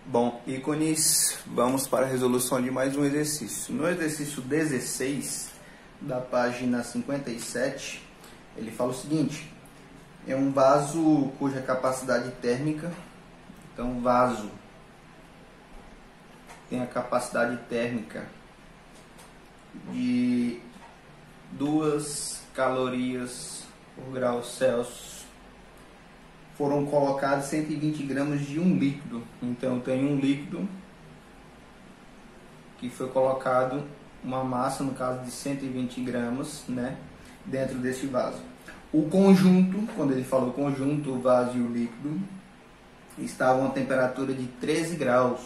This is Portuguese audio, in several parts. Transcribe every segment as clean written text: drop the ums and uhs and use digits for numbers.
Bom, ícones, vamos para a resolução de mais um exercício. No exercício 16, da página 57, ele fala o seguinte: é um vaso cuja capacidade térmica, então vaso tem a capacidade térmica de 2 calorias por grau Celsius. Foram colocados 120 gramas de um líquido. Então eu tenho um líquido que foi colocado uma massa, no caso de 120 gramas, né, dentro desse vaso. O conjunto, quando ele falou conjunto, o vaso e o líquido, estavam a temperatura de 13 graus.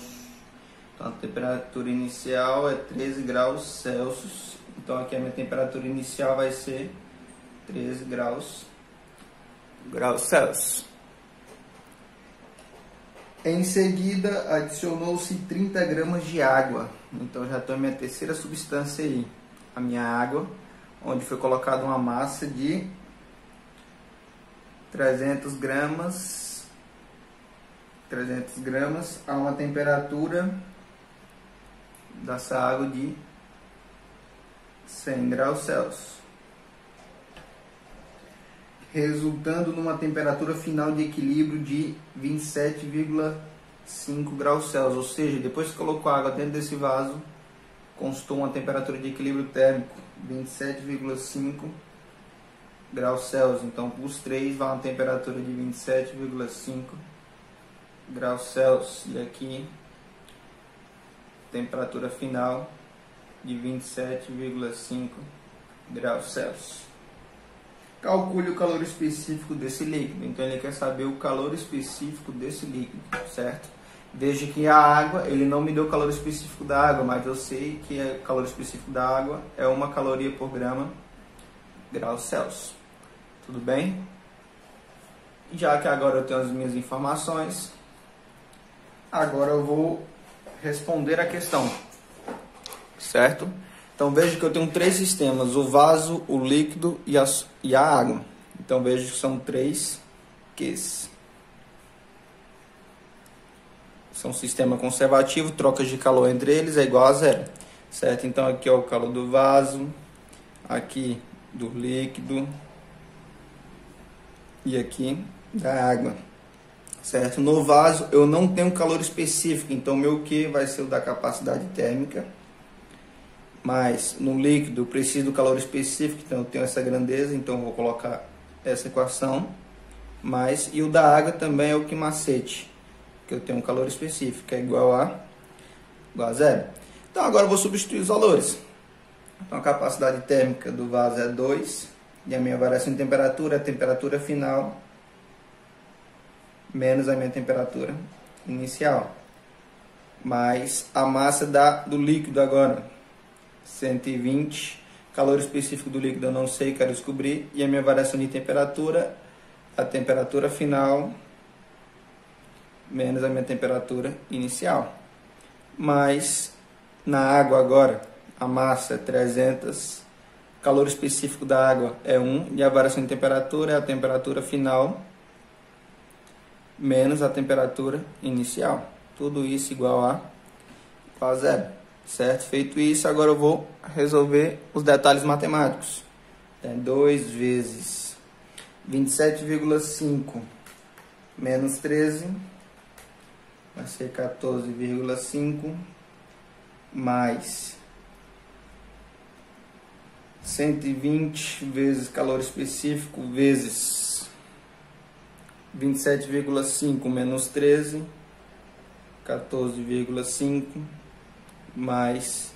Então a temperatura inicial é 13 graus Celsius. Então aqui a minha temperatura inicial vai ser 13 graus Celsius. Em seguida, adicionou-se 30 gramas de água. Então já estou a minha terceira substância aí, a minha água, onde foi colocada uma massa de 300 gramas a uma temperatura dessa água de 100 graus Celsius, resultando numa temperatura final de equilíbrio de 27,5 graus Celsius. Ou seja, depois que colocou a água dentro desse vaso, constou uma temperatura de equilíbrio térmico 27,5 graus Celsius. Então, os três vão a uma temperatura de 27,5 graus Celsius. E aqui, temperatura final de 27,5 graus Celsius. Calcule o calor específico desse líquido. Então ele quer saber o calor específico desse líquido, certo? Veja que a água, ele não me deu o calor específico da água, mas eu sei que o calor específico da água é 1 caloria por graus Celsius. Tudo bem? Já que agora eu tenho as minhas informações, agora eu vou responder a questão, certo? Então veja que eu tenho 3 sistemas: o vaso, o líquido e a água. Então veja que são 3 Qs. São um sistema conservativo, trocas de calor entre eles é igual a zero, certo? Então aqui é o calor do vaso, aqui do líquido e aqui da água, certo? No vaso eu não tenho calor específico, então meu Q vai ser o da capacidade térmica. Mas no líquido eu preciso do calor específico, então eu tenho essa grandeza, então eu vou colocar essa equação. E o da água também é o que macete, que eu tenho um calor específico, que é igual a zero. Então agora eu vou substituir os valores. Então a capacidade térmica do vaso é 2, e a minha variação de temperatura é a temperatura final menos a minha temperatura inicial, mais a massa do líquido agora, 120, calor específico do líquido eu não sei, quero descobrir, e a minha variação de temperatura, a temperatura final menos a minha temperatura inicial. Mas na água agora, a massa é 300, calor específico da água é 1, e a variação de temperatura é a temperatura final menos a temperatura inicial. Tudo isso igual a zero. Certo? Feito isso, agora eu vou resolver os detalhes matemáticos. 2 vezes 27,5 menos 13 vai ser 14,5 mais 120 vezes calor específico vezes 27,5 menos 13, 14,5 mais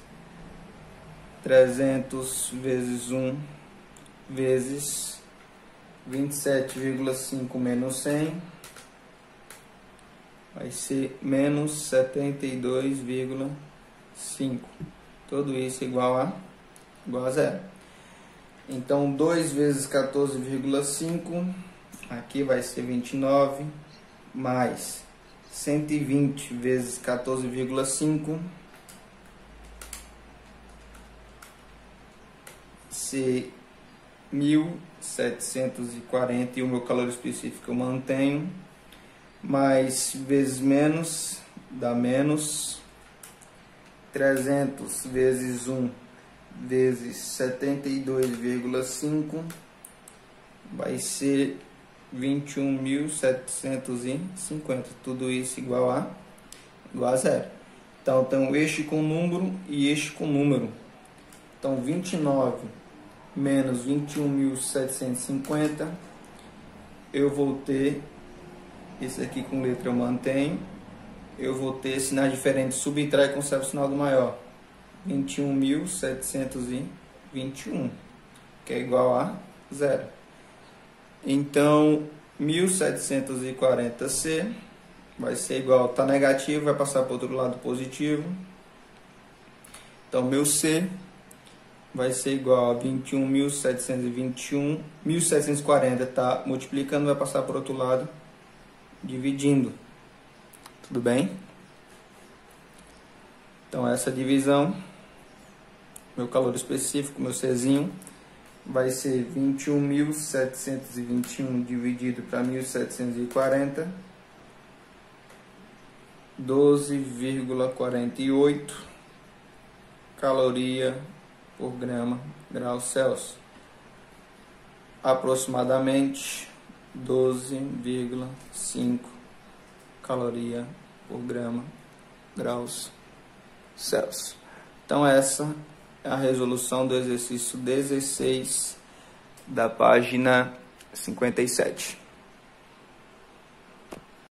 300 vezes 1 vezes 27,5 menos 100 vai ser menos 72,5. Tudo isso igual a zero. Então 2 vezes 14,5 aqui vai ser 29 mais 120 vezes 14,5 ser 1.740, e o meu calor específico eu mantenho, mais vezes menos dá menos 300 vezes 1 vezes 72,5 vai ser 21.750. Tudo isso igual a zero. Então, tem este com número e este com número. Então, 29 menos 21.750, eu vou ter, esse aqui com letra eu mantenho, eu vou ter sinais diferentes, subtrai e conserva o sinal do maior. 21.721, que é igual a zero. Então, 1740C vai ser igual, está negativo, vai passar para o outro lado positivo. Então, meu C vai ser igual a 21.721, 1.740 está multiplicando, vai passar para o outro lado, dividindo. Tudo bem? Então, essa divisão, meu calor específico, meu Czinho, vai ser 21.721 dividido para 1.740, 12,48 caloria por grama grau Celsius, aproximadamente 12,5 caloria por grama graus Celsius. Então essa é a resolução do exercício 16 da página 57.